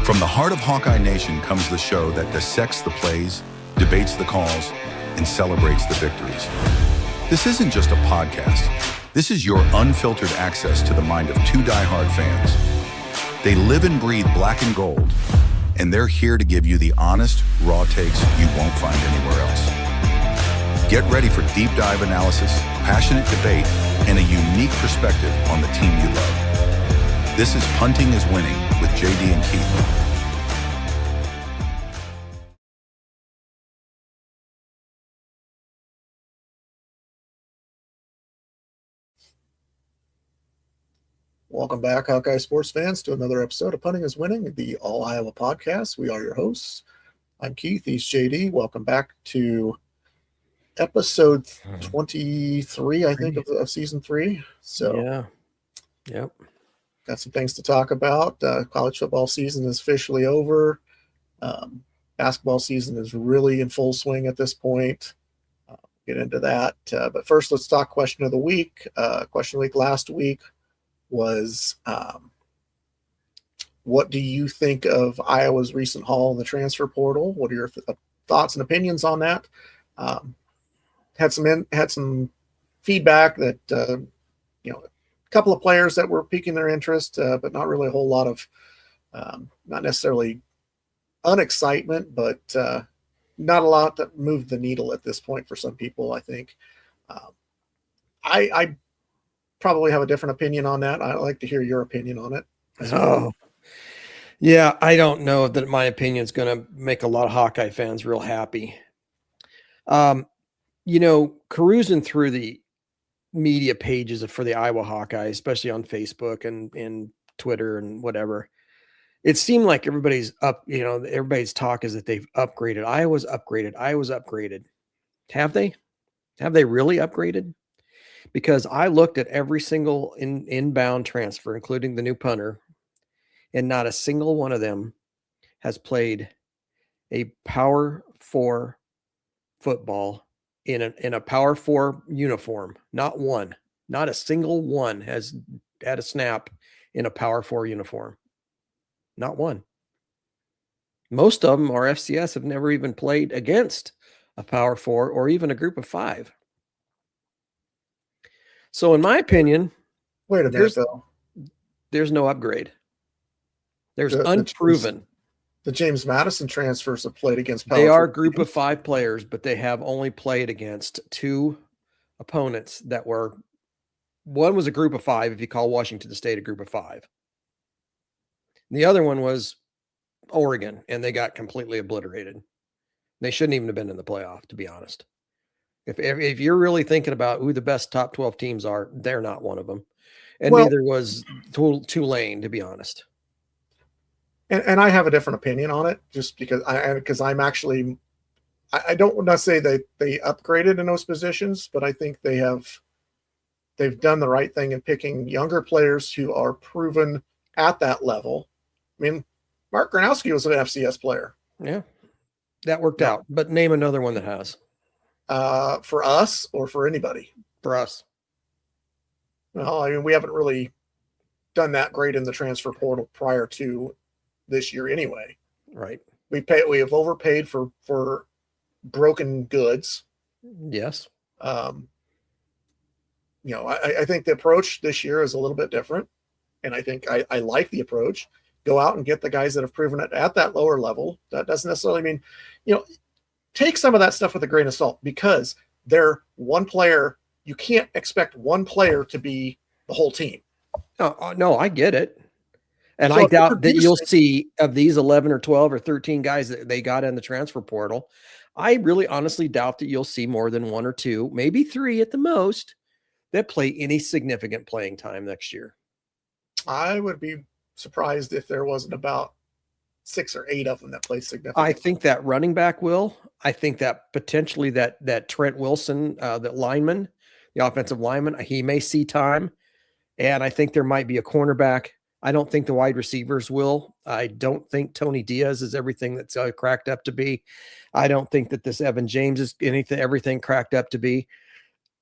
From the heart of Hawkeye Nation comes the show that dissects the plays, debates the calls, and celebrates the victories. This isn't just a podcast. This is your unfiltered access to the mind of two diehard fans. They live and breathe black and gold, and they're here to give you the honest, raw takes you won't find anywhere else. Get ready for deep dive analysis, passionate debate, and a unique perspective on the team you love. This is Punting is Winning with JD and Keith. Welcome back, Hawkeye sports fans, to another episode of Punting is Winning, the All Iowa podcast. We are your hosts. I'm Keith. He's JD. Welcome back to episode 23, I think, of season 3. So, Yep. Got some things to talk about. College football season is officially over. Basketball season is really in full swing at this point. Get into that. But first, let's talk question of the week. Question of the week last week was, what do you think of Iowa's recent haul in the transfer portal? What are your thoughts and opinions on that? Had some feedback that a couple of players that were piquing their interest, but not really a whole lot of not necessarily unexcitement, but not a lot that moved the needle at this point for some people. I think I probably have a different opinion on that. I'd like to hear your opinion on it. Yeah, I don't know that my opinion is going to make a lot of Hawkeye fans real happy. Carousing through the media pages for the Iowa Hawkeye, especially on Facebook and Twitter and whatever, it seemed like everybody's talk is that they've upgraded. Iowa's upgraded. Have they? Have they really upgraded? Because I looked at every single inbound transfer, including the new punter, and not a single one of them has played a Power 4 football in a Power 4 uniform. Not one. Not a single one has had a snap in a Power 4 uniform. Not one. Most of them, our FCS, have never even played against a Power 4 or even a group of 5. So in my opinion, wait a minute, Bill. There's no upgrade. There's unproven. The James Madison transfers have played against Power. They are a group of 5 players, but they have only played against 2 opponents that were, one was a group of 5, if you call Washington State a group of 5. The other one was Oregon, and they got completely obliterated. They shouldn't even have been in the playoff, to be honest. If you're really thinking about who the best top 12 teams are, they're not one of them. And neither was Tulane, to be honest. And I have a different opinion on it, just because I'm actually, I don't want to say that they upgraded in those positions, but I think they've done the right thing in picking younger players who are proven at that level. I mean, Mark Gronowski was an FCS player. Yeah, that worked out. But name another one that has. For us or for anybody? For us. Well, I mean, we haven't really done that great in the transfer portal prior to this year anyway. Right. We have overpaid for broken goods. Yes. I think the approach this year is a little bit different. And I think I like the approach. Go out and get the guys that have proven it at that lower level. That doesn't necessarily mean, take some of that stuff with a grain of salt, because they're one player. You can't expect one player to be the whole team. No, I get it. And so I doubt that you'll see of these 11 or 12 or 13 guys that they got in the transfer portal. I really honestly doubt that you'll see more than 1 or 2, maybe 3 at the most, that play any significant playing time next year. I would be surprised if there wasn't about 6 or 8 of them that play significant. I think that running back will. I think that potentially that Trent Wilson, the lineman, the offensive lineman, he may see time. And I think there might be a cornerback. I don't think the wide receivers will. I don't think Tony Diaz is everything that's cracked up to be. I don't think that this Evan James is everything cracked up to be.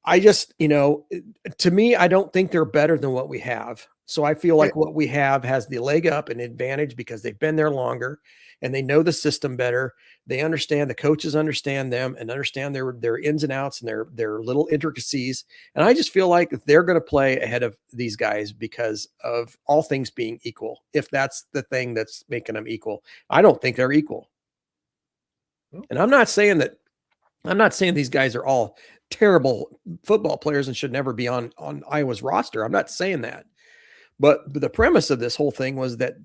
I just, to me, I don't think they're better than what we have. So I feel like what we have has the leg up and advantage because they've been there longer and they know the system better. They understand, the coaches understand them and understand their ins and outs and their little intricacies. And I just feel like they're going to play ahead of these guys because of all things being equal. If that's the thing that's making them equal, I don't think they're equal. And I'm not saying these guys are all terrible football players and should never be on Iowa's roster. I'm not saying that. But the premise of this whole thing was that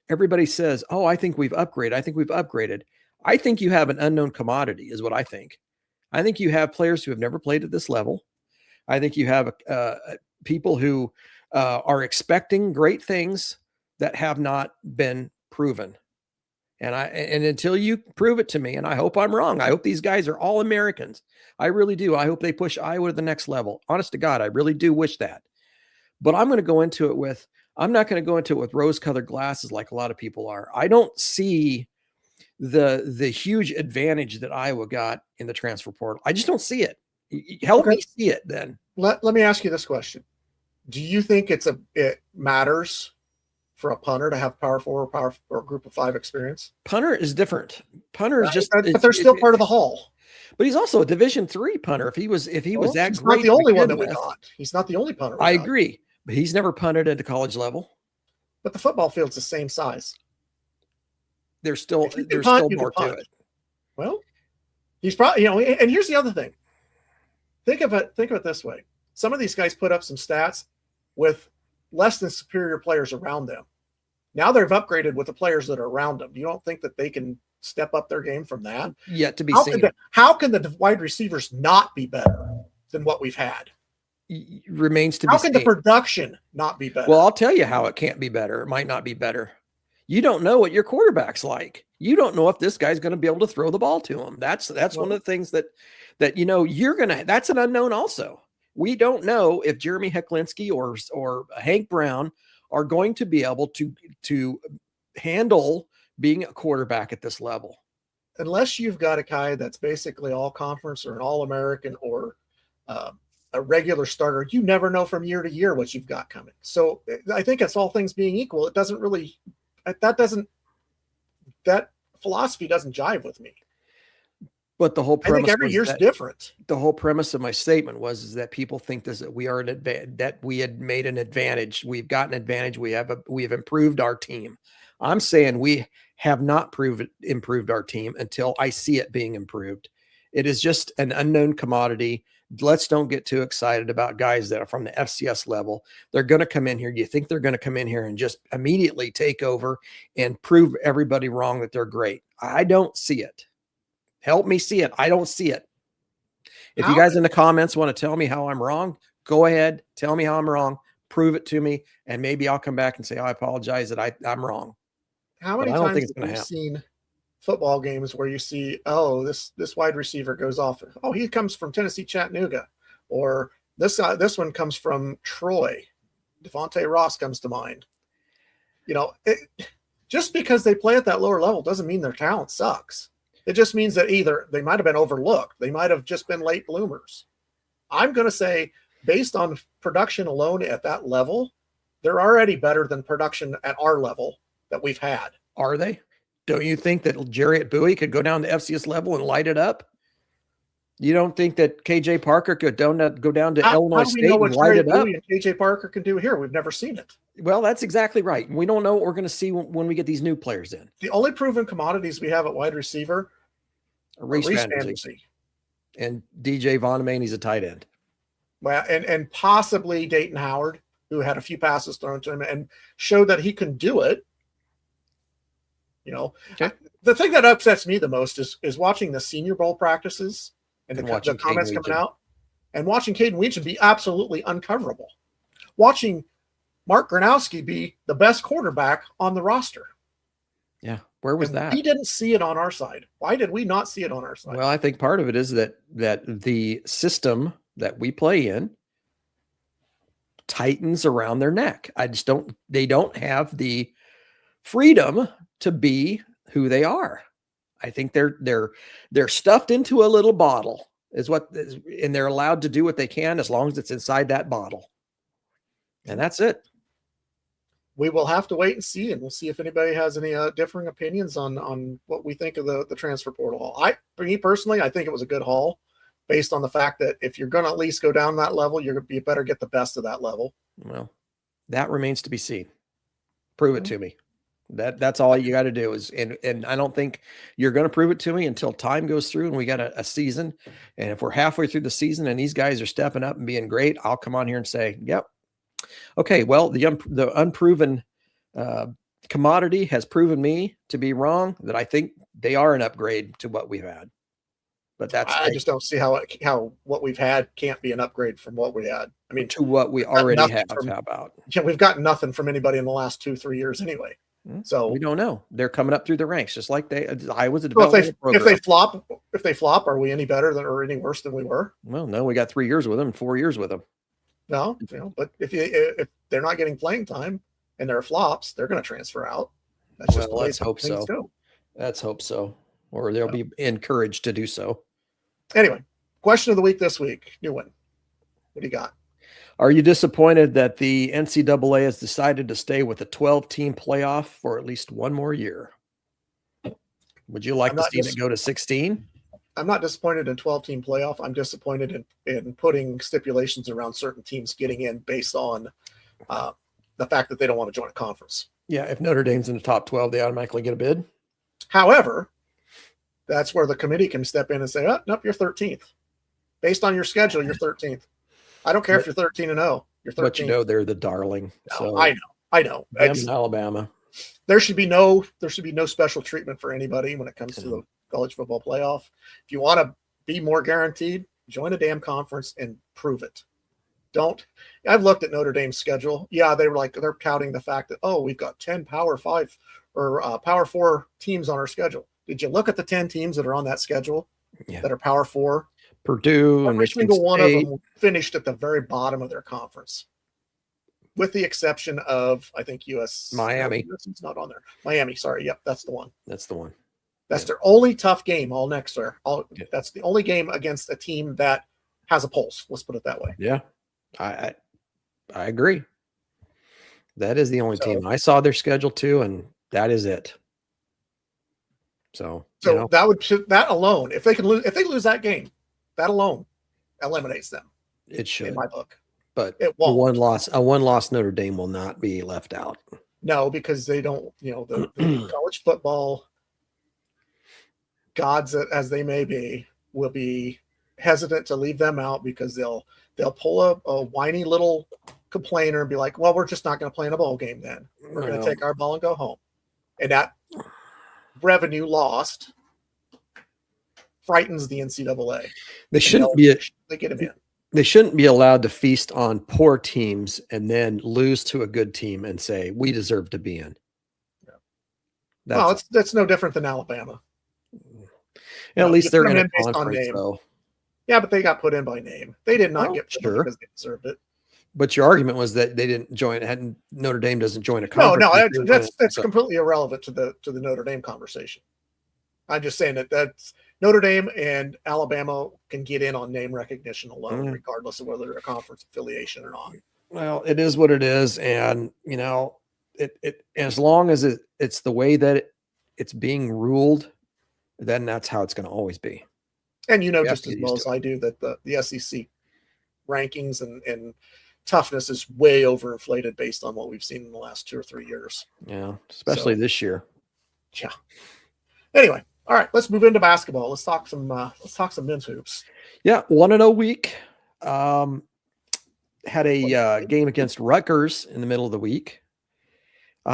everybody says, oh, I think we've upgraded. I think we've upgraded. I think you have an unknown commodity is what I think. I think you have players who have never played at this level. I think you have people who are expecting great things that have not been proven. And until you prove it to me, and I hope I'm wrong. I hope these guys are all Americans. I really do. I hope they push Iowa to the next level. Honest to God, I really do wish that. But I'm not going to go into it with rose-colored glasses like a lot of people are. I don't see the huge advantage that Iowa got in the transfer portal. I just don't see it. Help me see it then. Let me ask you this question. Do you think it matters for a punter to have power forward or group of 5 experience? Punter is different. Punter is but they're still part of the Hall. But he's also a Division III punter. If he was that he's great, not the only one that we got. He's not the only punter. I agree, but he's never punted at the college level. But the football field's the same size. There's still more to it. Well, he's probably, and here's the other thing. Think of it this way. Some of these guys put up some stats with less than superior players around them. Now they've upgraded with the players that are around them. You don't think that they can step up their game from that? Yet to be seen. How can the wide receivers not be better than what we've had? Remains to be seen. How can the production not be better? Well, I'll tell you how it can't be better. It might not be better. You don't know what your quarterback's like. You don't know if this guy's going to be able to throw the ball to him. That's one of the things that that's an unknown also. We don't know if Jeremy Hecklinski or Hank Brown are going to be able to handle being a quarterback at this level. Unless you've got a guy that's basically all conference or an all-American or a regular starter, you never know from year to year what you've got coming. So I think it's all things being equal. It doesn't really, that philosophy doesn't jive with me. But the whole premise, I think every year's different. The whole premise of my statement was that people think that we are that we had made an advantage. We've got an advantage. We have improved our team. I'm saying we have not improved our team until I see it being improved. It is just an unknown commodity. Let's don't get too excited about guys that are from the FCS level. They're going to come in here. Do you think they're going to come in here and just immediately take over and prove everybody wrong that they're great? I don't see it. Help me see it. I don't see it. If you guys in the comments want to tell me how I'm wrong, go ahead. Tell me how I'm wrong. Prove it to me. And maybe I'll come back and say, I apologize that I'm wrong. How many times have you seen football games where you see, oh, this wide receiver goes off. Oh, he comes from Tennessee Chattanooga. Or this one comes from Troy. Devontae Ross comes to mind. Just because they play at that lower level doesn't mean their talent sucks. It just means that either they might have been overlooked. They might have just been late bloomers. I'm going to say, based on production alone at that level, they're already better than production at our level that we've had. Are they? Don't you think that Jarriett Bowie could go down to FCS level and light it up? You don't think that KJ Parker could go down to Illinois State and light it up? And KJ Parker can do here. We've never seen it. Well, that's exactly right. We don't know what we're going to see when we get these new players in. The only proven commodities we have at wide receiver are Reese Fantasy and DJ Vonneman. He's a tight end. Well, and possibly Dayton Howard, who had a few passes thrown to him and showed that he can do it. Okay. The thing that upsets me the most is watching the Senior Bowl practices and the comments coming out, and watching Caden Weechen be absolutely uncoverable. Watching Mark Gronowski be the best quarterback on the roster. Yeah. Where was that? He didn't see it on our side. Why did we not see it on our side? Well, I think part of it is that the system that we play in tightens around their neck. They don't have the freedom to be who they are. I think they're stuffed into a little bottle and they're allowed to do what they can as long as it's inside that bottle. And that's it. we will have to wait and see, and we'll see if anybody has any differing opinions on what we think of the transfer portal haul. For me personally, I think it was a good haul, based on the fact that if you're going to at least go down that level, you better get the best of that level. Well, that remains to be seen. Prove it to me. That's all you got to do is, and I don't think you're going to prove it to me until time goes through and we got a season. And if we're halfway through the season and these guys are stepping up and being great, I'll come on here and say, yep. Okay. Well, the unproven commodity has proven me to be wrong, that I think they are an upgrade to what we've had. But I just don't see how what we've had can't be an upgrade from what we had. I mean, to what we already have. How about? Yeah, we've got nothing from anybody in the last 2-3 years anyway. So we don't know. They're coming up through the ranks, just like I was a development program. If they flop, are we any better than or any worse than we were? Well, no, we got 3 years with them and 4 years with them. No, but if they're not getting playing time and they're flops, they're going to transfer out. That's just let's hope so. Let's hope so, or they'll be encouraged to do so. Anyway, question of the week this week. New one. What do you got? Are you disappointed that the NCAA has decided to stay with a 12-team playoff for at least one more year? Would you like to see it go to 16? I'm not disappointed in 12-team playoff. I'm disappointed in putting stipulations around certain teams getting in based on the fact that they don't want to join a conference. Yeah, if Notre Dame's in the top 12, they automatically get a bid. However, that's where the committee can step in and say, oh, nope, you're 13th. Based on your schedule, you're 13th. I don't care if you're 13-0. You're 13th. But you know they're the darling. No, so I know. Alabama. There should be no special treatment for anybody when it comes to the college football playoff. If you want to be more guaranteed, join a damn conference and prove it. I've looked at Notre Dame's schedule. Yeah, they're touting the fact that, oh, we've got 10 Power 5 or Power 4 teams on our schedule. Did you look at the 10 teams that are on that schedule that are Power 4? Purdue and every single one of them finished at the very bottom of their conference, with the exception of, I think, Miami. USC's not on there. Miami, sorry. Yep, that's the one. That's the one. That's their only tough game all next year. That's the only game against a team that has a pulse. Let's put it that way. Yeah, I agree. That is the only team. I saw their schedule too, and that is it. So that alone, if they lose that game, that alone eliminates them. It should, in my book. But it won't. A one loss Notre Dame will not be left out. No, because they don't. The college football gods, as they may be, will be hesitant to leave them out because they'll pull a whiny little complainer and be like, "Well, we're just not going to play in a bowl game. Then we're going to take our ball and go home," and that revenue lost frightens the NCAA. They shouldn't be. They get them in. They shouldn't be allowed to feast on poor teams and then lose to a good team and say we deserve to be in. Yeah. That's no different than Alabama. And at least they're in a conference, though. Yeah, but they got put in by name. They did not get put in because they deserved it. But your argument was that they didn't join. Notre Dame doesn't join a conference. No, that's completely irrelevant to the Notre Dame conversation. I'm just saying that's Notre Dame and Alabama can get in on name recognition alone, regardless of whether they're a conference affiliation or not. Well, it is what it is, and it as long as it's the way that it's being ruled, then that's how it's going to always be. And just as well as I do that the SEC rankings and toughness is way overinflated based on what we've seen in the last 2 or 3 years. Yeah, especially this year. Yeah. Anyway, all right, let's move into basketball. Let's talk some men's hoops. Yeah, 1-0 week. Had a game against Rutgers in the middle of the week. It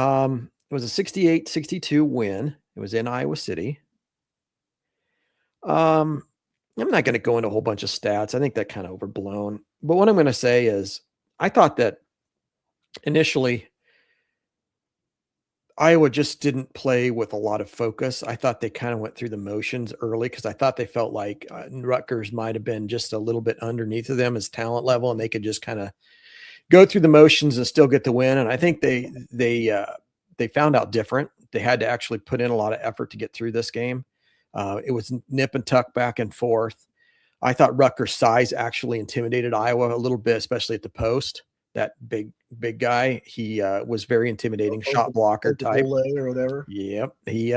was a 68-62 win. It was in Iowa City. I'm not going to go into a whole bunch of stats. I think that kind of overblown. But what I'm going to say is I thought that initially Iowa just didn't play with a lot of focus. I thought they kind of went through the motions early because I thought they felt like Rutgers might have been just a little bit underneath of them as talent level, and they could just kind of go through the motions and still get the win. And I think they found out different. They had to actually put in a lot of effort to get through this game. It was nip and tuck back and forth. I thought Rutgers' size actually intimidated Iowa a little bit, especially at the post. that big guy. He was very intimidating, shot blocker type. Or whatever. Yep. He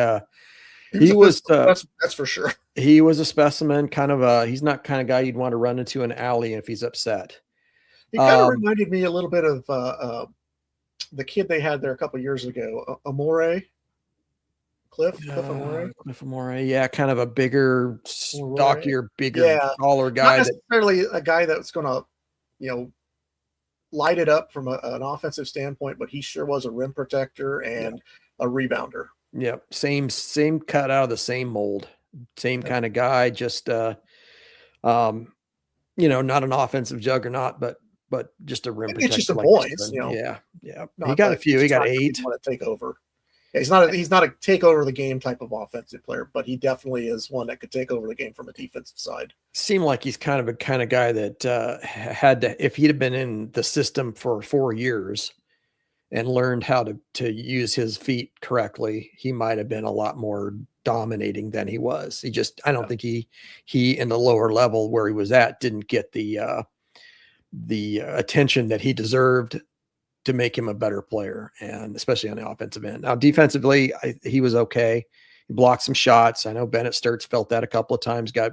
was that's for sure. He was a specimen, kind of he's not kind of guy you'd want to run into an alley if he's upset. He kind of reminded me a little bit of the kid they had there a couple of years ago, Amore. Cliff Amore. Yeah, kind of a bigger, stockier, bigger, taller guy. Not necessarily a guy that's going to, light it up from an offensive standpoint, but he sure was a rim protector and a rebounder. Yep, same cut out of the same mold, same kind of guy. Just not an offensive juggernaut, but just a rim protector. It's just some points, Yeah. He got a few. He got 8. Want to take over. Yeah, he's not a take over the game type of offensive player, but he definitely is one that could take over the game from a defensive side. Seemed like he's kind of a kind of guy that had to, if he'd have been in the system for 4 years and learned how to use his feet correctly, he might have been a lot more dominating than he was. I don't think he in the lower level where he was at didn't get the attention that he deserved to make him a better player, and especially on the offensive end. Now, defensively, he was okay. He blocked some shots. I know Bennett Sturts felt that a couple of times, got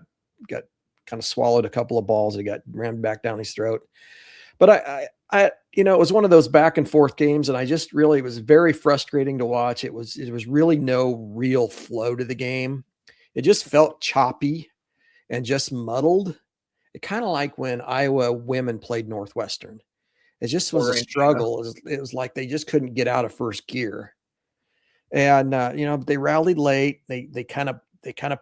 kind of swallowed a couple of balls. He got rammed back down his throat. But I it was one of those back and forth games, and it was very frustrating to watch. It was really no real flow to the game. It just felt choppy and just muddled. It kind of like when Iowa women played Northwestern. It just was a struggle. It was like they just couldn't get out of first gear. And they rallied late. They kind of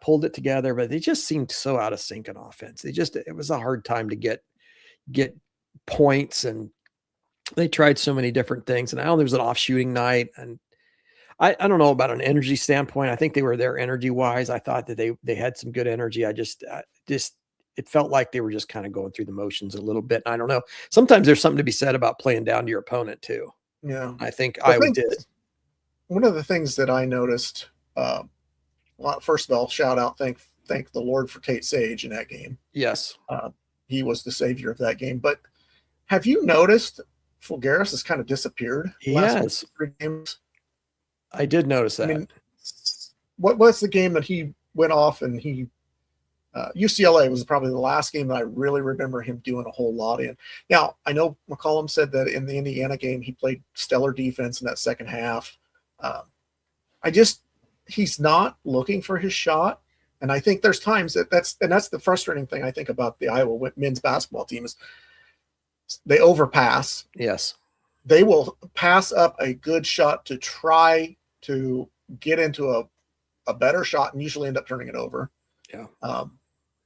pulled it together, but they just seemed so out of sync in offense. It was a hard time to get points, and they tried so many different things. And I know there was an off shooting night, and I don't know about an energy standpoint. I think they were there energy wise. I thought that they had some good energy. It felt like they were just kind of going through the motions a little bit. I don't know. Sometimes there's something to be said about playing down to your opponent too. Yeah. I think Iowa did. One of the things that I noticed, first of all, shout out, thank the Lord for Tate Sage in that game. Yes. He was the savior of that game. But have you noticed Fulgaris has kind of disappeared? Yes. 3 games? I did notice that. I mean, what's the game that he went off and UCLA was probably the last game that I really remember him doing a whole lot in. Now, I know McCollum said that in the Indiana game, he played stellar defense in that second half. He's not looking for his shot. And I think there's times that's the frustrating thing I think about the Iowa men's basketball team is they overpass. Yes. They will pass up a good shot to try to get into a better shot and usually end up turning it over. Yeah.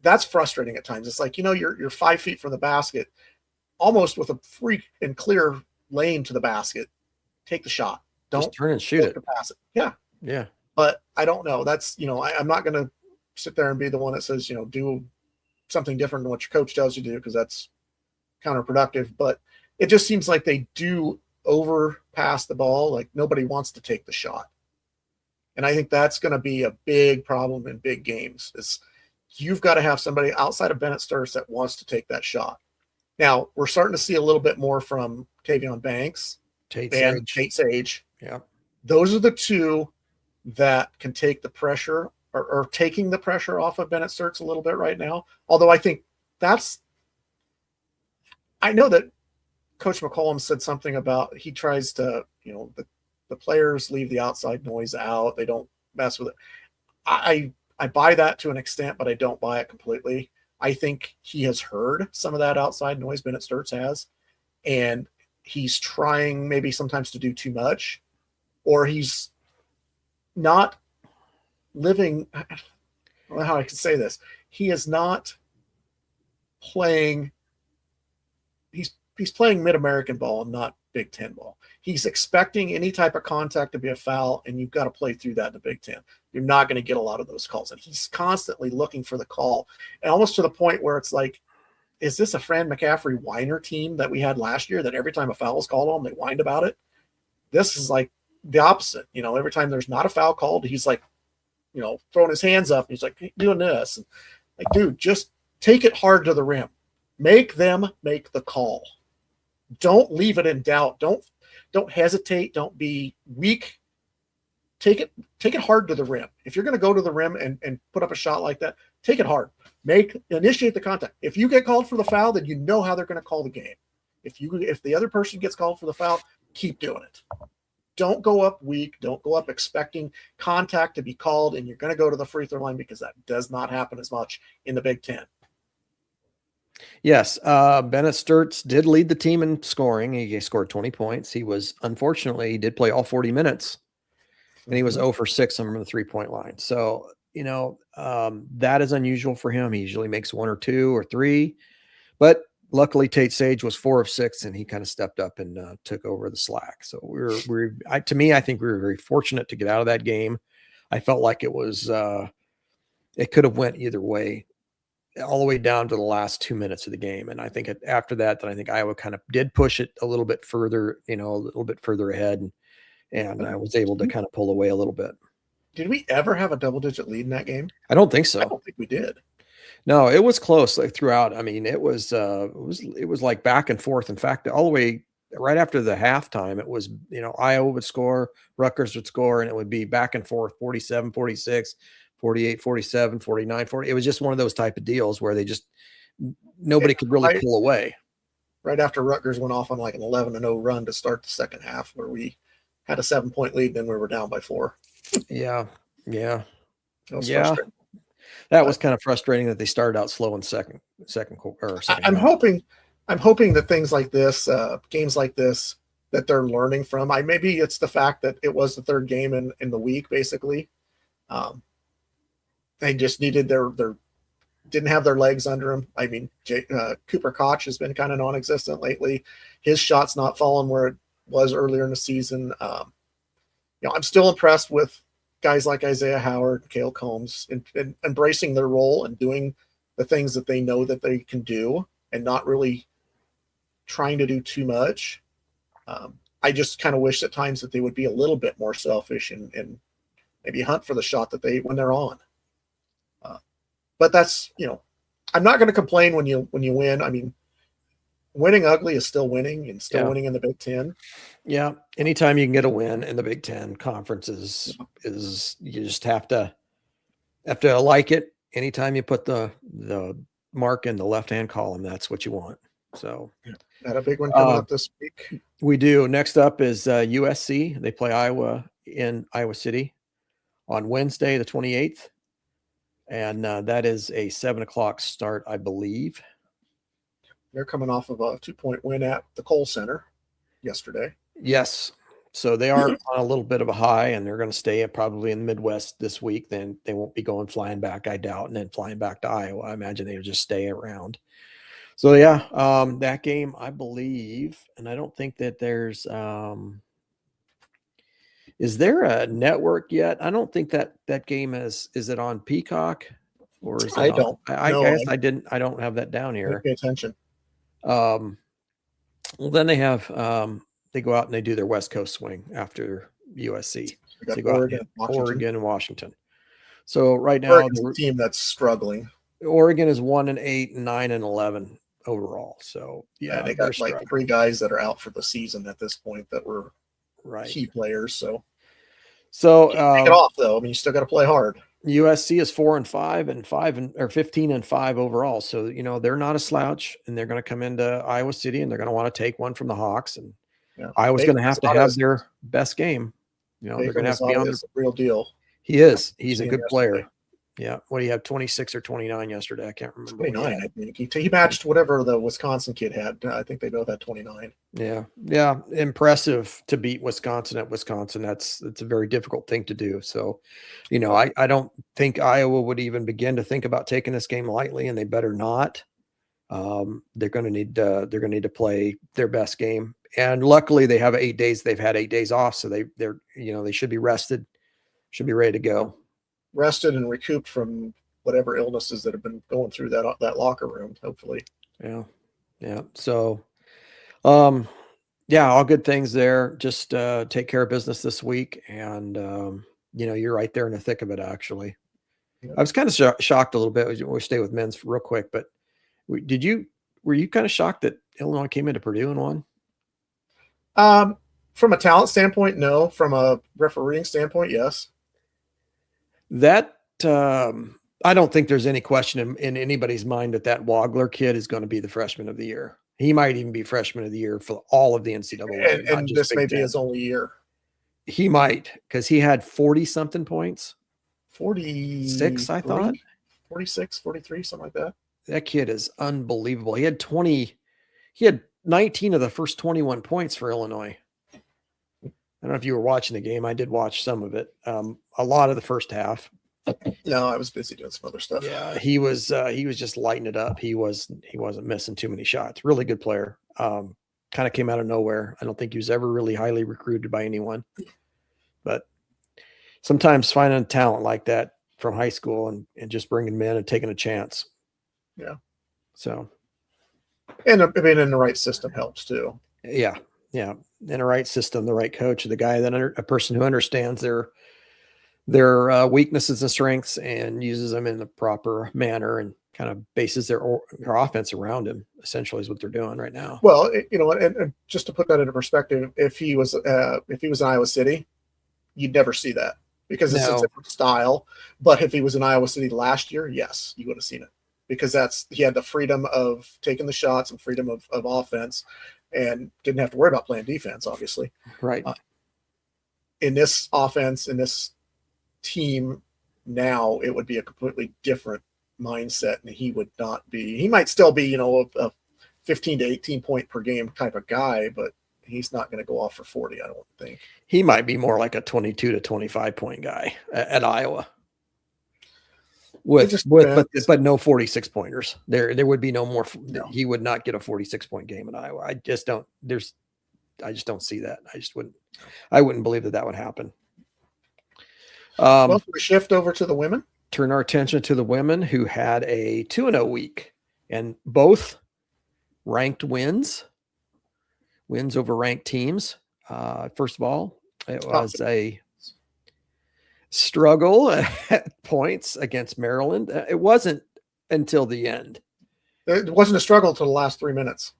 That's frustrating at times. It's like, you're 5 feet from the basket, almost with a free and clear lane to the basket. Take the shot. Don't just turn and shoot it. Pass it. Yeah. Yeah. But I don't know. That's, I'm not going to sit there and be the one that says, do something different than what your coach tells you to do, because that's counterproductive. But it just seems like they do overpass the ball. Like nobody wants to take the shot. And I think that's going to be a big problem in big games is you've got to have somebody outside of Bennett Sturts that wants to take that shot. Now, we're starting to see a little bit more from Tavion Banks and Tate Sage. Yeah. Those are the two that can take the pressure or taking the pressure off of Bennett Sturts a little bit right now. Although I think I know that Coach McCollum said something about he tries to, the players leave the outside noise out. They don't mess with it. I buy that to an extent, but I don't buy it completely. I think he has heard some of that outside noise Bennett Sturts has, and he's trying maybe sometimes to do too much, or he's not living. I don't know how I can say this. He is not playing. He's playing Mid-American ball and not Big Ten ball. He's expecting any type of contact to be a foul, and you've got to play through that in the Big Ten. You're not going to get a lot of those calls. And he's constantly looking for the call, and almost to the point where it's like, is this a Fran McCaffrey whiner team that we had last year that every time a foul was called on, they whined about it? This is like the opposite. Every time there's not a foul called, he's like, throwing his hands up. He's like doing this. And like, dude, just take it hard to the rim. Make them make the call. Don't leave it in doubt. Don't hesitate. Don't be weak. Take it hard to the rim. If you're going to go to the rim and put up a shot like that, take it hard. Initiate the contact. If you get called for the foul, then you know how they're going to call the game. If the other person gets called for the foul, keep doing it. Don't go up weak. Don't go up expecting contact to be called and you're going to go to the free throw line, because that does not happen as much in the Big Ten. Yes, Bennett Sturts did lead the team in scoring. He scored 20 points. He did play all 40 minutes, and he was 0 for 6 from the 3-point line. So, that is unusual for him. He usually makes 1 or 2 or 3, but luckily Tate Sage was 4 of 6, and he kind of stepped up and took over the slack. So to me, I think we were very fortunate to get out of that game. I felt like it was, it could have went either way, all the way down to the last 2 minutes of the game. And I think after that, I think Iowa kind of did push it a little bit further, a little bit further ahead. And I was able to kind of pull away a little bit. Did we ever have a double-digit lead in that game? I don't think so. I don't think we did. No, it was close throughout. I mean, it was like back and forth. In fact, all the way right after the halftime, it was, Iowa would score, Rutgers would score, and it would be back and forth, 47, 46, 48, 47, 49, 40. It was just one of those type of deals where nobody could really pull away. Right after Rutgers went off on like an 11-0 run to start the second half, where we had a 7-point lead, then we were down by 4. Yeah. That was frustrating. That was kind of frustrating that they started out slow in second quarter. I'm hoping that things like this, games like this, that they're learning from. Maybe it's the fact that it was the third game in the week, basically. They just needed didn't have their legs under them. I mean, Cooper Koch has been kind of non-existent lately. His shot's not falling where it was earlier in the season. I'm still impressed with guys like Isaiah Howard, Cale Combs, and embracing their role and doing the things that they know that they can do and not really trying to do too much. I just kind of wish at times that they would be a little bit more selfish and maybe hunt for the shot when they're on. But that's, I'm not going to complain when you win. I mean, winning ugly is still winning and still winning in the Big Ten. Yeah. Anytime you can get a win in the Big Ten conference is you just have to like it. Anytime you put the mark in the left-hand column, that's what you want. So got a big one coming up this week. We do. Next up is USC. They play Iowa in Iowa City on Wednesday, the 28th. And that is a 7:00 start, I believe. They're coming off of a 2-point win at the Kohl Center yesterday. Yes. So they are on a little bit of a high, and they're going to stay probably in the Midwest this week. Then they won't be flying back, I doubt, and then flying back to Iowa. I imagine they'll just stay around. So, that game, I believe, and I don't think that there's is there a network yet? I don't think that game is it on Peacock or is it I don't. I guess I don't have that down here. Pay attention. Well, then they have they go out and they do their West Coast swing after USC. They go Oregon and Washington. So right now, the team that's struggling. Oregon is 1-8, 9-11 overall. So they got like 3 guys that are out for the season at this point that were key players. So take it off though. I mean, you still got to play hard. USC is 4-5 and 15-5 overall. So, they're not a slouch, and they're going to come into Iowa City and they're going to want to take one from the Hawks, and Iowa's going to have their best game. They're going to have to be on the real deal. He is. He's a good player. Yeah. What do you have? 26 or 29 yesterday? I can't remember. 29, I think. He matched whatever the Wisconsin kid had. I think they both had 29. Yeah. Yeah. Impressive to beat Wisconsin at Wisconsin. It's a very difficult thing to do. So, I don't think Iowa would even begin to think about taking this game lightly, and they better not. They're going to need to play their best game. And luckily they have 8 days. They've had 8 days off. So they should be rested, should be ready to go. Rested and recouped from whatever illnesses that have been going through that locker room, hopefully. Yeah. So, all good things there. Just take care of business this week, and you're right there in the thick of it. Actually, I was kind of shocked a little bit. We'll stay with men's real quick, but were you kind of shocked that Illinois came into Purdue and won? From a talent standpoint, no. From a refereeing standpoint, yes. That I don't think there's any question in anybody's mind that Wagler kid is going to be the freshman of the year. He might even be freshman of the year for all of the NCAA. And this may be his only year. He might, because he had 40-something points. 46, I thought. 46, 43, something like that. That kid is unbelievable. He had 19 of the first 21 points for Illinois. I don't know if you were watching the game. I did watch some of it. A lot of the first half. No, I was busy doing some other stuff. Yeah, he was just lighting it up. He wasn't missing too many shots. Really good player. Kind of came out of nowhere. I don't think he was ever really highly recruited by anyone. But sometimes finding talent like that from high school and just bringing them in and taking a chance. Yeah. So. And being in the right system helps too. Yeah. Yeah. In the right system, the right coach, the guy a person who understands their weaknesses and strengths and uses them in the proper manner and kind of bases their offense around him, essentially is what they're doing right now. Well, and just to put that into perspective, if he was in Iowa City, you'd never see that because it's a different style. But if he was in Iowa City last year, yes, you would have seen it because he had the freedom of taking the shots and freedom of offense and didn't have to worry about playing defense, obviously. Right. In this offense, in this team now, it would be a completely different mindset, and he might still be, a 15 to 18 point per game type of guy, but he's not going to go off for 40. I don't think. He might be more like a 22 to 25 point guy at Iowa. But no 46 pointers. There would be no more. No. He would not get a 46 point game at Iowa. I just don't see that. I wouldn't believe that would happen. Well, we shift over to the women. Turn our attention to the women who had a 2-0 week and both ranked wins over ranked teams. First of all, it was a struggle at points against Maryland. It wasn't until the end. It wasn't a struggle until the last 3 minutes.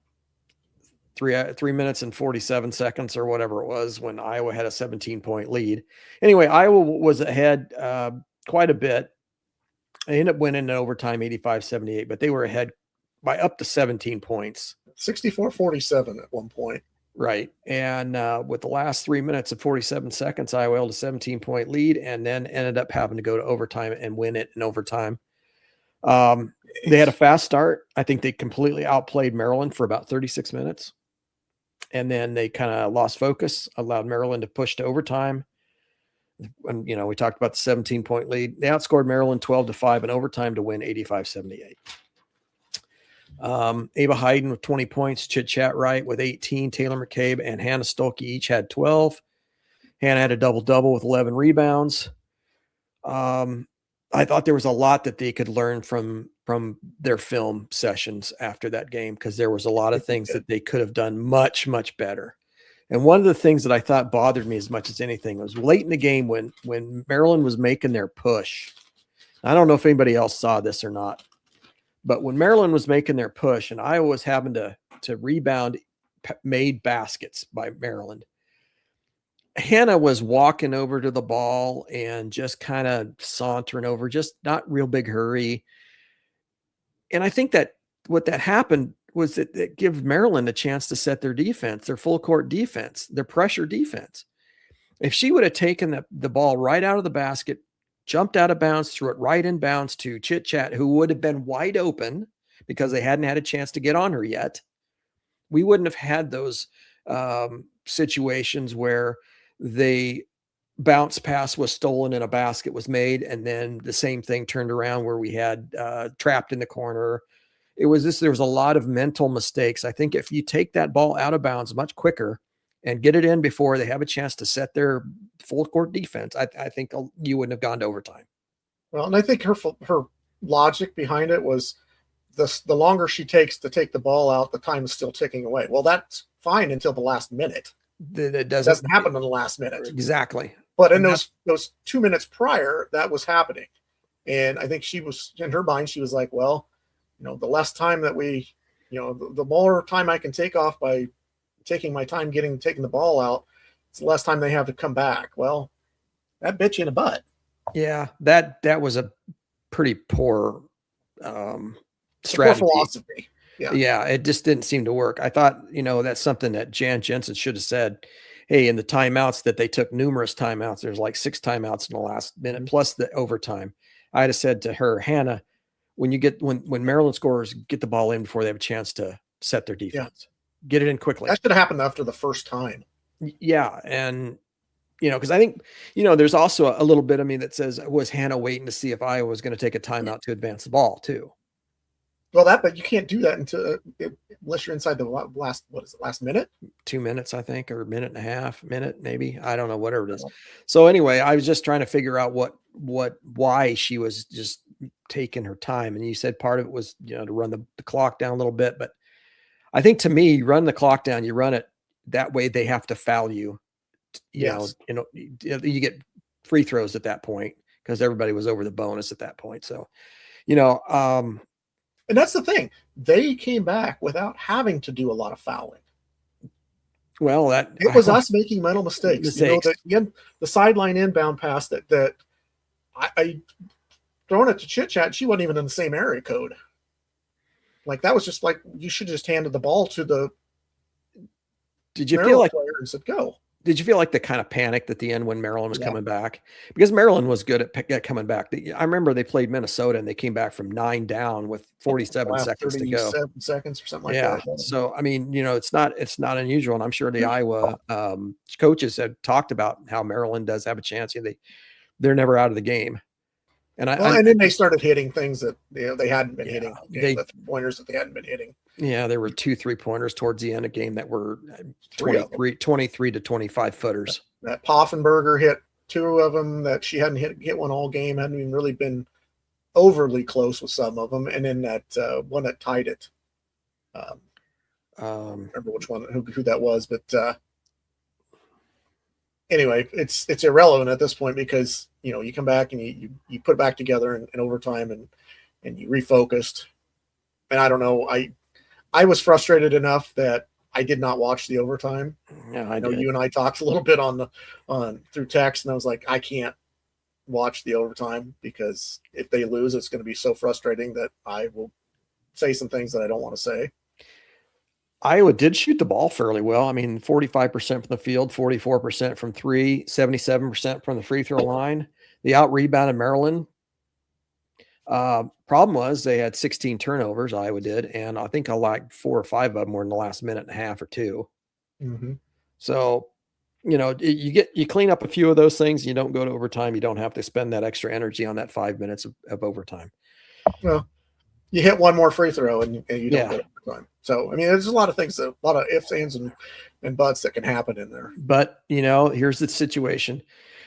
3 minutes and 47 seconds or whatever it was when Iowa had a 17-point lead. Anyway, Iowa was ahead quite a bit. They ended up winning in overtime 85-78, but they were ahead by up to 17 points. 64-47 at one point. Right. And with the last 3 minutes and 47 seconds, Iowa held a 17-point lead and then ended up having to go to overtime and win it in overtime. They had a fast start. I think they completely outplayed Maryland for about 36 minutes. And then they kind of lost focus, allowed Maryland to push to overtime. And, we talked about the 17-point lead. They outscored Maryland 12-5 in overtime to win 85-78. Ava Hayden with 20 points, Chit Chat Wright with 18, Taylor McCabe and Hannah Stolke each had 12. Hannah had a double-double with 11 rebounds. I thought there was a lot that they could learn from their film sessions after that game because there was a lot of things that they could have done much, much better. And one of the things that I thought bothered me as much as anything was late in the game when Maryland was making their push. I don't know if anybody else saw this or not, but when Maryland was making their push and Iowa was having to rebound made baskets by Maryland, Hannah was walking over to the ball and just kind of sauntering over, just not real big hurry. And I think that what that happened was that it gave Maryland a chance to set their defense, their full court defense, their pressure defense. If she would have taken the ball right out of the basket, jumped out of bounds, threw it right in bounds to Chit Chat, who would have been wide open because they hadn't had a chance to get on her yet, we wouldn't have had those situations where the bounce pass was stolen and a basket was made. And then the same thing turned around where we had trapped in the corner. There was a lot of mental mistakes. I think if you take that ball out of bounds much quicker and get it in before they have a chance to set their full court defense, I think you wouldn't have gone to overtime. Well, and I think her logic behind it was the longer she takes to take the ball out, the time is still ticking away. Well, that's fine until the last minute. It doesn't happen in the last minute. Exactly. But in those 2 minutes prior, that was happening. And I think she was, in her mind, she was like, well, the less time that we, the more time I can take off by taking my time taking the ball out. It's the less time they have to come back. Well, that bit you in the butt. Yeah, that was a pretty poor strategy. Poor philosophy. Yeah, it just didn't seem to work. I thought, that's something that Jan Jensen should have said. Hey, in the timeouts that they took numerous timeouts, there's like 6 timeouts in the last minute, plus the overtime. I'd have said to her, Hannah, when Maryland scorers, get the ball in before they have a chance to set their defense. Get it in quickly. That should have happened after the first time. Yeah. And, because I think, there's also a little bit of me that says, was Hannah waiting to see if Iowa was going to take a timeout to advance the ball too? Well, but you can't do that unless you're inside the last minute? 2 minutes, I think, or minute and a half, maybe. I don't know, whatever it is. So anyway, I was just trying to figure out why she was just taking her time. And you said part of it was, to run the clock down a little bit. But I think to me, run the clock down, you run it that way. They have to foul you. You get free throws at that point because everybody was over the bonus at that point. So, and that's the thing. They came back without having to do a lot of fouling. Well, it was us making mental mistakes. The sideline inbound pass that I thrown it to Chit Chat. She wasn't even in the same area code. Like that was just like you should have just handed the ball to the. Did you feel like player and said go? Did you feel like the kind of panicked at the end when Maryland was coming back? Because Maryland was good at coming back. I remember they played Minnesota and they came back from 9 down with 47 seconds to go. 37 seconds or something like that. Yeah. So, I mean, it's not unusual. And I'm sure the Iowa coaches had talked about how Maryland does have a chance. They're never out of the game. And and then they started hitting things that they hadn't been hitting. The pointers that they hadn't been hitting. Yeah, there were 2 3-pointers towards the end of the game that were 23 to 25 footers. That Poffenberger hit 2 of them that she hadn't hit one all game. Hadn't even really been overly close with some of them. And then that one that tied it. I remember which one, who that was, but anyway, it's irrelevant at this point because you come back and you put it back together in overtime and you refocused. And I don't know, I was frustrated enough that I did not watch the overtime. Yeah, I know you and I talked a little bit through text, and I was like, I can't watch the overtime because if they lose, it's going to be so frustrating that I will say some things that I don't want to say. Iowa did shoot the ball fairly well. I mean, 45% from the field, 44% from 3, 77% from the free throw line. The out rebounded Maryland. Problem was they had 16 turnovers, Iowa did, and I think 4 or 5 of them were in the last minute and a half or 2. Mm-hmm. So, you clean up a few of those things. You don't go to overtime. You don't have to spend that extra energy on that 5 minutes of overtime. Well, you hit one more free throw and you don't get overtime. So, I mean, there's a lot of things, a lot of ifs, ands, and buts that can happen in there. But, here's the situation.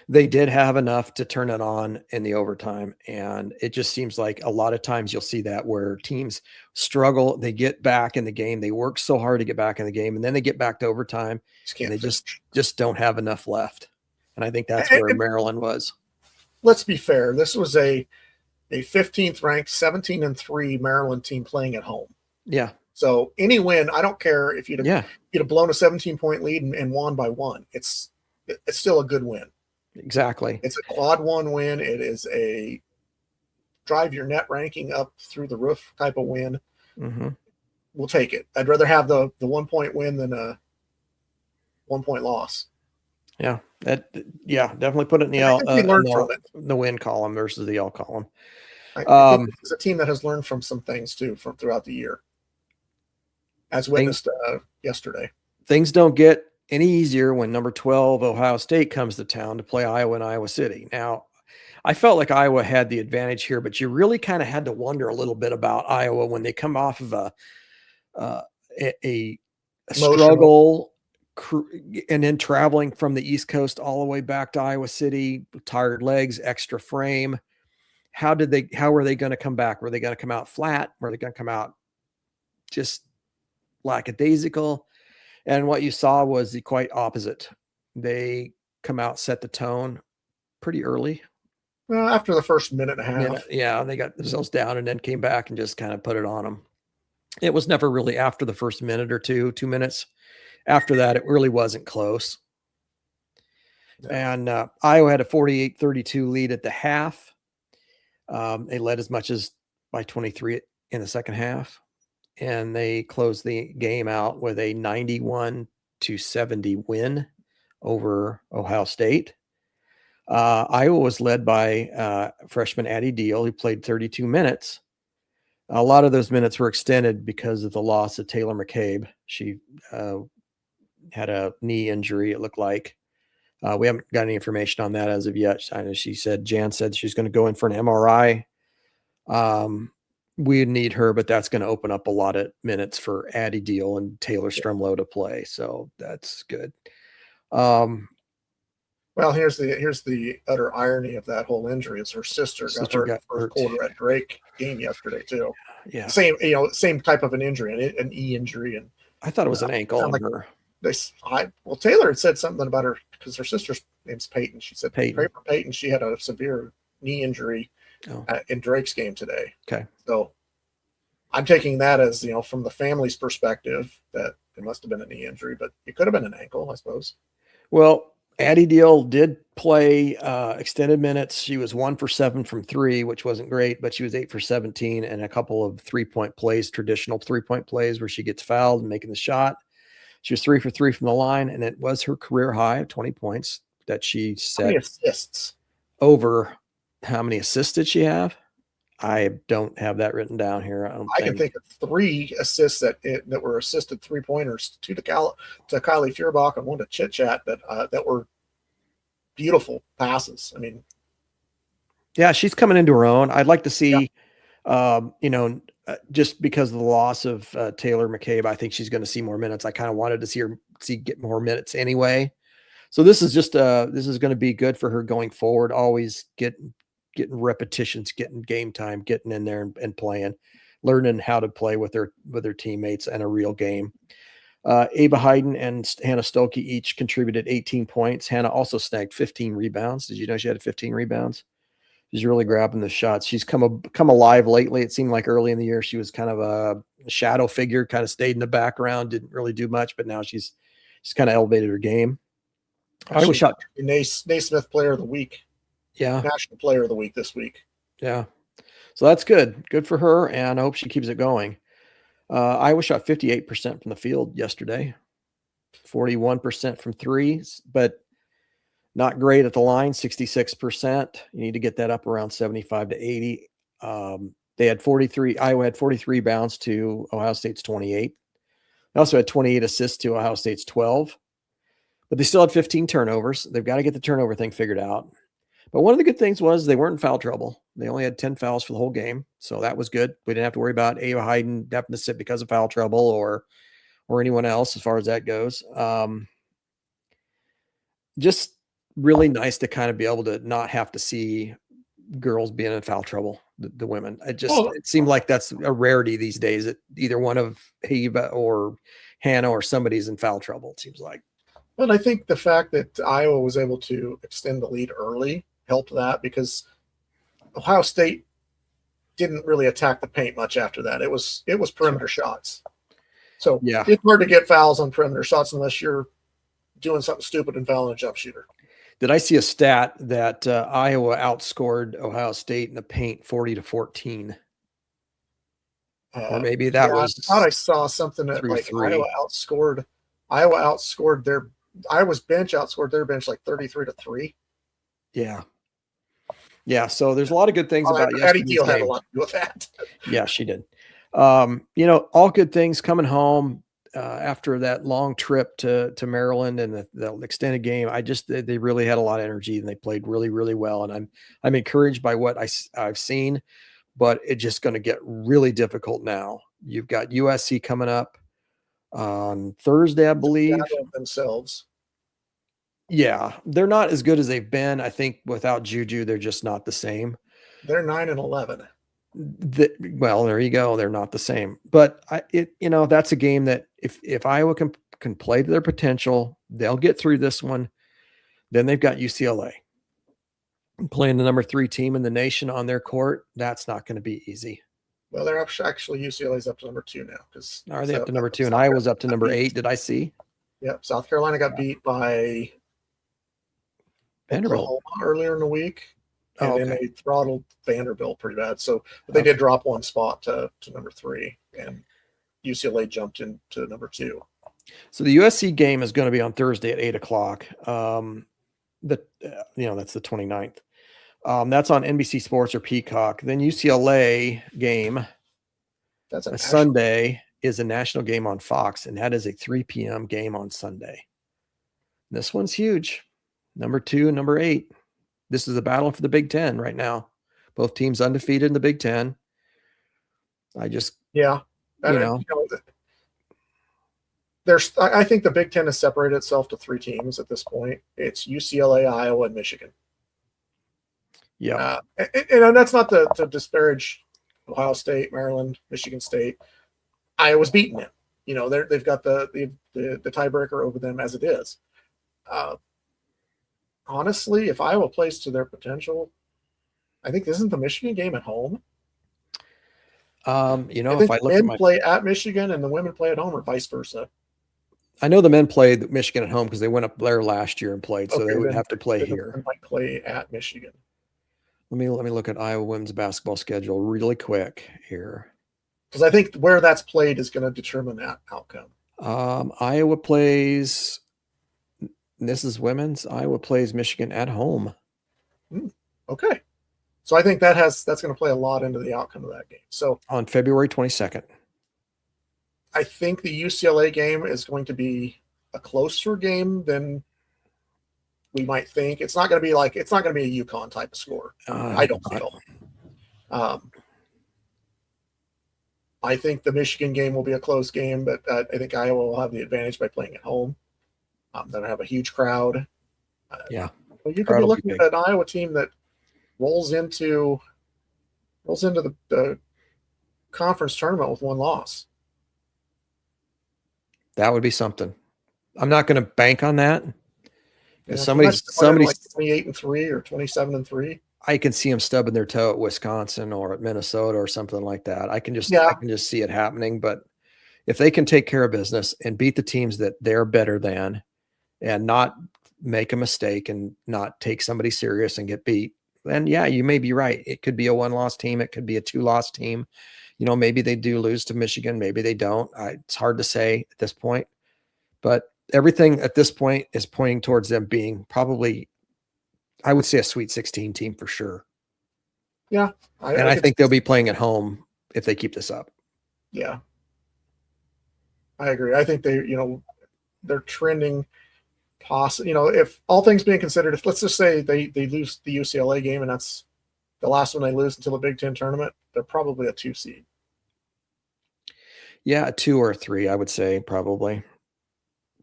They did have enough to turn it on in the overtime. And it just seems like a lot of times you'll see that where teams struggle, they get back in the game. They work so hard to get back in the game. And then they get back to overtime and they just don't have enough left. And I think that's where Maryland was. Let's be fair. This was a 15th ranked 17-3 Maryland team playing at home. Yeah. So any win, I don't care if you'd have blown a 17-point lead and won by 1. It's still a good win. Exactly. It's a quad 1 win. It is a drive your net ranking up through the roof type of win. Mm-hmm. We'll take it. I'd rather have the 1-point win than a 1-point loss. Yeah. Definitely put it in the win column versus the L column. It's a team that has learned from some things too from throughout the year, as witnessed yesterday. Things don't get any easier when number 12 Ohio State comes to town to play Iowa in Iowa City. Now, I felt like Iowa had the advantage here, but you really kind of had to wonder a little bit about Iowa when they come off of a struggle and then traveling from the East Coast all the way back to Iowa City, tired legs, extra frame. How were they going to come back? Were they going to come out flat? Were they going to come out just lackadaisical? And what you saw was the quite opposite. They come out, set the tone pretty early. Well, after the first minute and a half. They got themselves down and then came back and just kind of put it on them. It was never really after the first minute or 2 minutes. after that, it really wasn't close. Yeah. And Iowa had a 48-32 lead at the half. They led as much as by 23 in the second half. And they closed the game out with a 91-70 win over Ohio State. Iowa was led by freshman Addie Deal, who played 32 minutes. A lot of those minutes were extended because of the loss of Taylor McCabe. She had a knee injury, it looked like. We haven't got any information on that as of yet. Jan said she's going to go in for an MRI. We need her, but that's going to open up a lot of minutes for Addie Deal and Taylor Strumlow to play. So that's good. Well, here's the utter irony of that whole injury is her sister got hurt in the first quarter at Drake game yesterday too. Yeah. Same type of an injury, an E injury. And I thought it was an ankle on her. Taylor had said something about her because her sister's name's Peyton. She said Peyton, she had a severe knee injury in Drake's game today. Okay. So I'm taking that as, from the family's perspective that it must have been a knee injury, but it could have been an ankle, I suppose. Well, Addie Deal did play extended minutes. She was 1 for 7 from 3, which wasn't great, but she was 8 for 17 and a couple of 3-point plays, traditional 3-point plays where she gets fouled and making the shot. She was 3 for 3 from the line, and it was her career high of 20 points that she set. How many assists? Over how many assists did she have? I don't have that written down here. I can think of 3 assists that were assisted 3-pointers, 2 to Kylie Feuerbach and 1 to Chit Chat that were beautiful passes. I mean, yeah, she's coming into her own. I'd like to see, just because of the loss of Taylor McCabe, I think she's going to see more minutes. I kind of wanted to see her get more minutes anyway. So this is just this is going to be good for her going forward. Always getting repetitions, getting game time, getting in there and playing, learning how to play with their teammates in a real game. Ava Hayden and Hannah Stolke each contributed 18 points. Hannah also snagged 15 rebounds. Did you know she had 15 rebounds? She's really grabbing the shots. She's come alive lately. It seemed like early in the year she was kind of a shadow figure, kind of stayed in the background, didn't really do much, but now she's kind of elevated her game. Iowa shot Naismith Player of the Week. Yeah. National Player of the Week this week. Yeah. So that's good. Good for her, and I hope she keeps it going. Iowa shot 58% from the field yesterday, 41% from 3, but not great at the line, 66%. You need to get that up around 75 to 80. They had 43. Iowa had 43 rebounds to Ohio State's 28. They also had 28 assists to Ohio State's 12. But they still had 15 turnovers. They've got to get the turnover thing figured out. But one of the good things was they weren't in foul trouble. They only had 10 fouls for the whole game. So that was good. We didn't have to worry about Ava Hayden having to sit because of foul trouble or anyone else as far as that goes. Just really nice to kind of be able to not have to see girls being in foul trouble, the women. It seemed like that's a rarity these days that either one of Ava or Hannah or somebody's in foul trouble, it seems like. But I think the fact that Iowa was able to extend the lead early helped that because Ohio State didn't really attack the paint much after that. It was perimeter shots. So yeah, it's hard to get fouls on perimeter shots unless you're doing something stupid and fouling a jump shooter. Did I see a stat that Iowa outscored Ohio State in the paint 40-14? Or maybe that was. I thought I saw something that like Iowa's bench outscored their bench like 33-3. Yeah. Yeah. So there's a lot of good things about Addie Deal had a lot to do with that. Yeah, she did. All good things coming home after that long trip to Maryland and the extended game. They really had a lot of energy and they played really, really well. And I'm encouraged by what I've seen, but it's just going to get really difficult now. You've got USC coming up on Thursday, I believe. Themselves. Yeah, they're not as good as they've been. I think without Juju, they're just not the same. They're 9-11. Well, there you go. They're not the same. But that's a game that if Iowa can play to their potential, they'll get through this one. Then they've got UCLA playing the number 3 team in the nation on their court. That's not going to be easy. Well, they're actually UCLA's up to number 2 now. Are they up to number 2 and Iowa's up to number 8? Did I see? Yep. South Carolina got beat by Vanderbilt. Oklahoma earlier in the week. And then they throttled Vanderbilt pretty bad. So, but they did drop one spot to number 3, and UCLA jumped into number 2. So the USC game is going to be on Thursday at 8:00. That's the 29th. That's on NBC Sports or Peacock. Then UCLA game, that's a Sunday, is a national game on Fox, and that is a 3 p.m. game on Sunday. This one's huge. Number 2 and number 8. This is a battle for the Big Ten right now. Both teams undefeated in the Big Ten. I think the Big Ten has separated itself to 3 teams at this point. It's UCLA, Iowa, and Michigan. Yeah. And that's not to disparage Ohio State, Maryland, Michigan State. Iowa's beating them. They've got the tiebreaker over them as it is. Honestly, if Iowa plays to their potential, I think isn't the Michigan game at home? If I look men play at Michigan and the women play at home, or vice versa. I know the men played Michigan at home because they went up there last year and played, so they would have to play here. They might play at Michigan. Let me look at Iowa women's basketball schedule really quick here, because I think where that's played is going to determine that outcome. Iowa plays. This is women's. Iowa plays Michigan at home. Okay. So I think that's going to play a lot into the outcome of that game. So on February 22nd. I think the UCLA game is going to be a closer game than we might think. It's not going to be a UConn type of score. I don't feel. I think the Michigan game will be a close game, but I think Iowa will have the advantage by playing at home. They'll have a huge crowd. Yeah. Well, you could be looking at an Iowa team that rolls into the conference tournament with 1 loss. That would be something. I'm not going to bank on that. Yeah, somebody's like 28-3 or 27-3. I can see them stubbing their toe at Wisconsin or at Minnesota or something like that. I can just see it happening. But if they can take care of business and beat the teams that they're better than, and not make a mistake and not take somebody serious and get beat, then you may be right. It could be a 1-loss team. It could be a 2-loss team. Maybe they do lose to Michigan. Maybe they don't. It's hard to say at this point, but everything at this point is pointing towards them being probably, I would say, a Sweet 16 team for sure. Yeah. I think they'll be playing at home if they keep this up. Yeah. I agree. I think they're trending if all things being considered, if let's just say they lose the UCLA game and that's the last one they lose until the Big Ten tournament, they're probably a 2 seed. Yeah, a 2 or a 3, I would say, probably.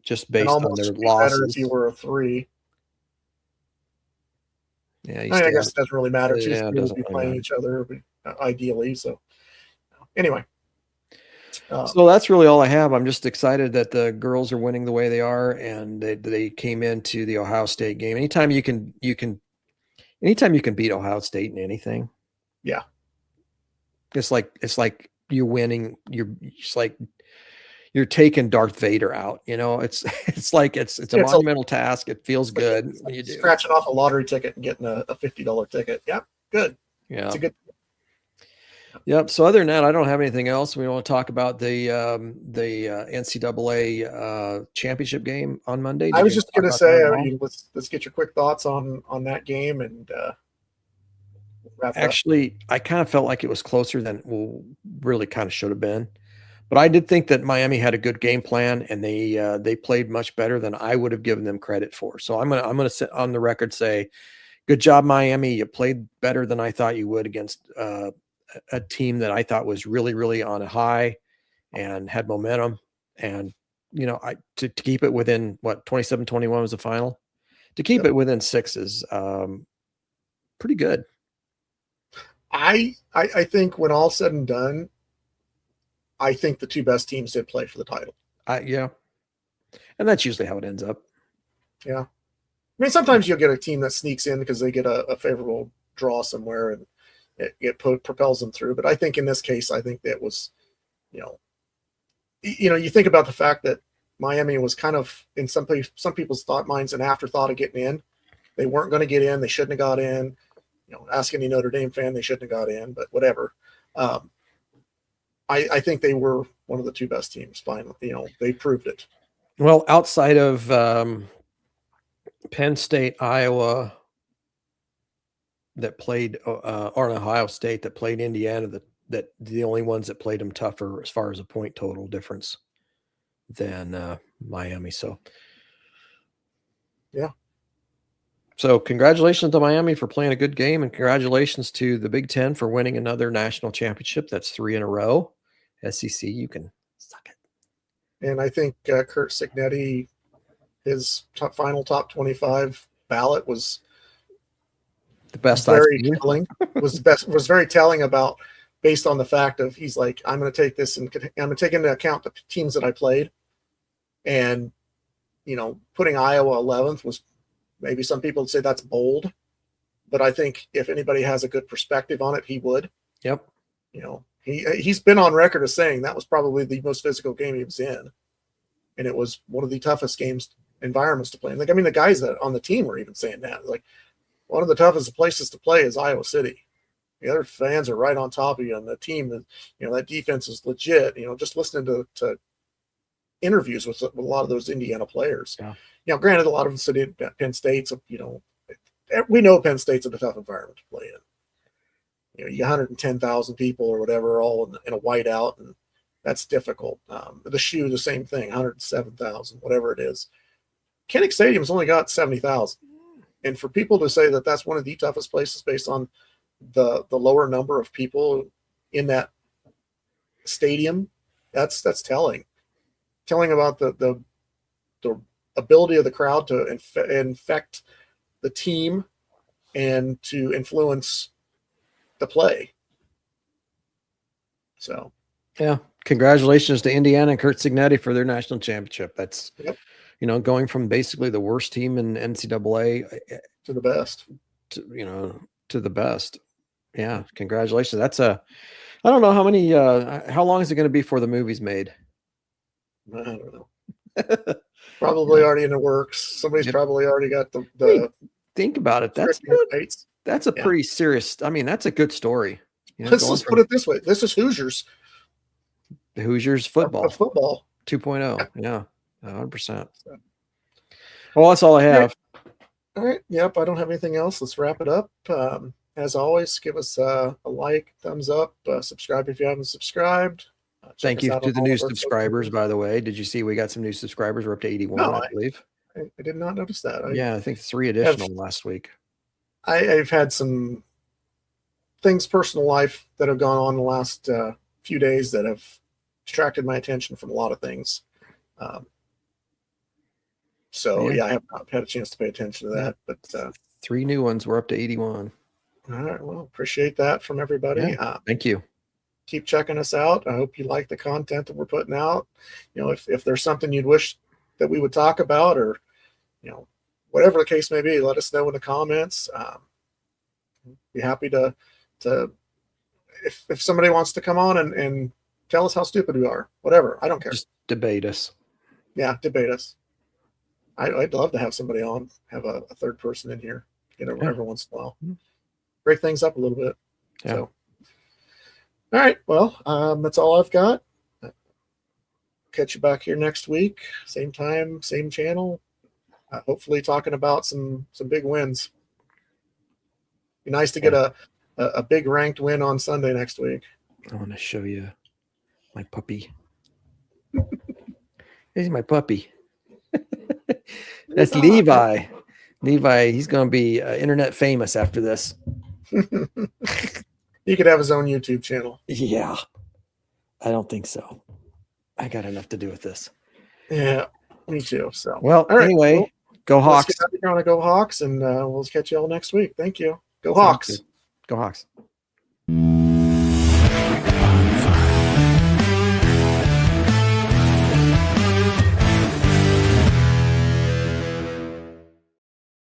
Just based on their losses. Better if you were a 3. Yeah, I guess it doesn't really matter. 2 it doesn't be really playing matter. each other ideally. So anyway. So that's really all I have. I'm just excited that the girls are winning the way they are, and they came into the Ohio State game. Anytime you can beat Ohio State in anything. Yeah. It's like you're winning. It's like you're taking Darth Vader out. It's a monumental task. It feels good when you do. Scratching off a lottery ticket and getting a $50 ticket. Yep. Good. Yeah. It's a good. Yep. So other than that, I don't have anything else. We want to talk about the NCAA championship game on Monday. I was just going to say, let's get your quick thoughts on that game and wrap it up. Actually, I kind of felt like it was closer than really kind of should have been, but I did think that Miami had a good game plan and they played much better than I would have given them credit for. So I'm gonna sit on the record say, good job, Miami. You played better than I thought you would against a team that I thought was really, really on a high and had momentum. And, to keep it within 27-21 was the final. To keep it within 6 is pretty good. I think when all said and done, I think the 2 best teams did play for the title. Yeah. And that's usually how it ends up. Yeah. I mean, sometimes you'll get a team that sneaks in because they get a favorable draw somewhere and it propels them through. But I think in this case, I think that was, you think about the fact that Miami was kind of, in some people's minds, an afterthought of getting in. They weren't going to get in. They shouldn't have got in. Ask any Notre Dame fan, they shouldn't have got in, but whatever. I think they were one of the two best teams. Finally, they proved it. Well, outside of Penn State, Iowa, that played, or Ohio State that played Indiana, that the only ones that played them tougher as far as a point total difference than Miami. So, yeah. So congratulations to Miami for playing a good game, and congratulations to the Big Ten for winning another national championship. That's 3 in a row. SEC, you can suck it. And I think Curt Cignetti, his final top 25 ballot was the best. Very telling. was very telling about, based on the fact of, he's like, I'm going to take this and I'm going to take into account the teams that I played, and putting Iowa 11th was, maybe some people would say that's bold, but I think if anybody has a good perspective on it, he would. Yep. He's been on record as saying that was probably the most physical game he was in, and it was one of the toughest environments to play in. Like, I mean, the guys that on the team were even saying that, like, one of the toughest places to play is Iowa City. The other fans are right on top of you, and the team, that defense is legit. Just listening to interviews with a lot of those Indiana players. Yeah. Granted, a lot of them said at Penn State's, we know Penn State's a tough environment to play in. You 110,000 people or whatever, all in a whiteout, and that's difficult. The shoe, the same thing, 107,000, whatever it is. Kinnick Stadium's only got 70,000. And for people to say that that's one of the toughest places based on the lower number of people in that stadium, that's telling about the ability of the crowd to infect the team and to influence the play. So, yeah, congratulations to Indiana and Curt Cignetti for their national championship. That's, going from basically the worst team in NCAA to the best, to the best. Yeah. Congratulations. I don't know how long is it going to be before the movie's made? I don't know. Probably already in the works. Somebody's probably already got the think about it. That's a pretty serious. I mean, that's a good story. Let's put it this way. This is Hoosiers. The Hoosiers football. Football 2.0. Yeah. 100%. Well, that's all I have. All right. Yep. I don't have anything else. Let's wrap it up. As always, give us a like, thumbs up, subscribe if you haven't subscribed. Thank you to the new subscribers, by the way. Did you see we got some new subscribers? We're up to 81, I believe. I did not notice that. I think 3 additional last week. I've had some things, personal life, that have gone on the last few days that have distracted my attention from a lot of things. I have not had a chance to pay attention to that. But 3 new ones. We're up to 81. All right. Well, appreciate that from everybody. Yeah, thank you. Keep checking us out. I hope you like the content that we're putting out. If there's something you'd wish that we would talk about, or whatever the case may be, let us know in the comments. Be happy to if somebody wants to come on and tell us how stupid we are, whatever, I don't care. Just debate us. Yeah, debate us. I'd love to have somebody on, have a third person in here, every once in a while. Break things up a little bit. Yeah. So, all right. Well, that's all I've got. Catch you back here next week. Same time, same channel. Hopefully talking about some big wins. Be nice to get a big ranked win on Sunday next week. I want to show you my puppy. This is my puppy. That's Levi. Levi, he's going to be internet famous after this. He could have his own YouTube channel. Yeah. I don't think so. I got enough to do with this. Yeah, me too. So, well, all right, anyway, well, go Hawks. Let's get out there on a Go Hawks, and we'll catch you all next week. Thank you. Go Hawks. Go Hawks.